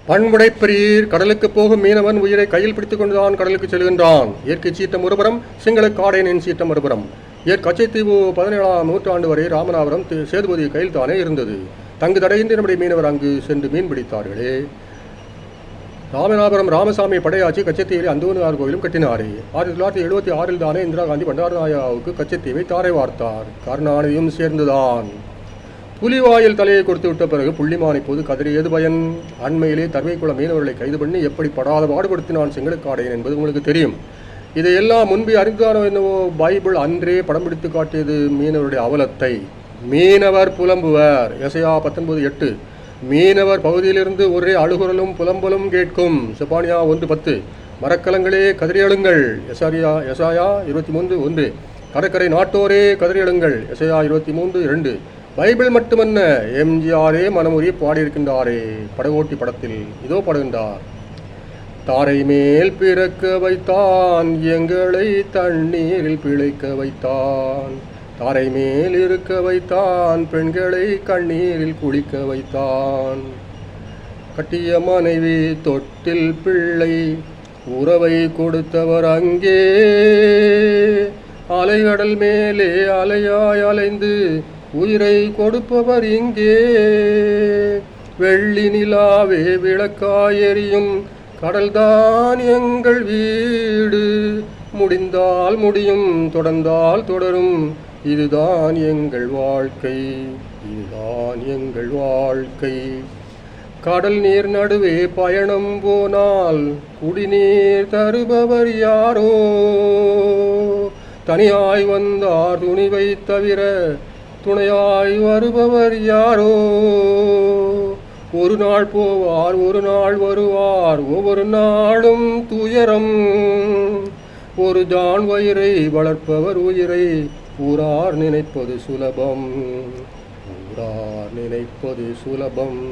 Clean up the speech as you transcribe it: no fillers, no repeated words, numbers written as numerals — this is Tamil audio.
பண்புடைப்பெரியர் கடலுக்கு போகும் மீனவன் உயிரை கையில் பிடித்துக் கொண்டுதான் கடலுக்கு செல்கின்றான். இயற்கை சீட்டம் ஒருபுறம், சிங்கள காடையனின் சீட்டம் மறுபுறம். கச்சைத்தீவு 17ஆம் நூற்றாண்டு வரை ராமநாதபுரம் சேதுபதி கையில் தானே இருந்தது. தங்கு தடையின்றி நம்முடைய மீனவர் அங்கு சென்று மீன் பிடித்தார்களே. ராமநாதபுரம் ராமசாமி படையாச்சி கச்சத்தீவில் அந்தோனியார் கோயிலும் கட்டினாரே. 1976 தானே இந்திரா காந்தி பண்டாரநாயகாவுக்கு கச்சத்தீவை தாரை வார்த்தார். கருணாநிதியும் சேர்ந்துதான். புலிவாயில் தலையை கொடுத்து விட்ட பிறகு புள்ளிமானை போது கதறியது பயன். அண்மையிலே தர்மைக்குள மீனவர்களை கைது பண்ணி எப்படி படாத பாடுபடுத்தினான் செங்கலுக்காடையன் என்பது உங்களுக்கு தெரியும். இதையெல்லாம் முன்பே அறிந்தானோ என்னவோ பைபிள் அன்றே படம் பிடித்து காட்டியது மீனவருடைய அவலத்தை. மீனவர் புலம்புவர். எசையா 19:8. மீனவர் பகுதியிலிருந்து ஒரே அழுகுரலும் புலம்பலும் கேட்கும். செபானியா 1:10. மரக்கலங்களே கதறியழுங்கள். எசாயா 23:1. கடற்கரை நாட்டோரே கதறியழுங்கள். எசையா 23:2. பைபிள் மட்டுமல்ல, எம்ஜிஆரே மனமுறி பாடியிருக்கின்றாரே படகோட்டி படத்தில். இதோ பாடுகின்றார். தாரை மேல் பிறக்க வைத்தான், எங்களை தண்ணீரில் பிழைக்க வைத்தான். தாரை மேல் இருக்க வைத்தான், பெண்களை கண்ணீரில் குளிக்க வைத்தான். கட்டிய மனைவி தொட்டில் பிள்ளை, உறவை கொடுத்தவர் அங்கே. அலைகடல் மேலே அலையாய் அலைந்து உயிரை கொடுப்பவர் இங்கே. வெள்ளி நிலாவே விளக்காய் எரியும், கடல்தான் எங்கள் வீடு. முடிந்தால் முடியும், தொடர்ந்தால் தொடரும், இதுதான் எங்கள் வாழ்க்கை, இதுதான் எங்கள் வாழ்க்கை. கடல் நீர் நடுவே பயணம் போனால் குடிநீர் தருபவர் யாரோ. தனியாய் வந்தார் துணிவை தவிர துணையாய் வருபவர் யாரோ. ஒரு நாள் போவார், ஒரு நாள் வருவார், ஒவ்வொரு நாளும் துயரம். ஒரு ஜான் வயிறை வளர்ப்பவர் உயிரை ஊரார் நினைப்பது சுலபம், ஊரார் நினைப்பது சுலபம்.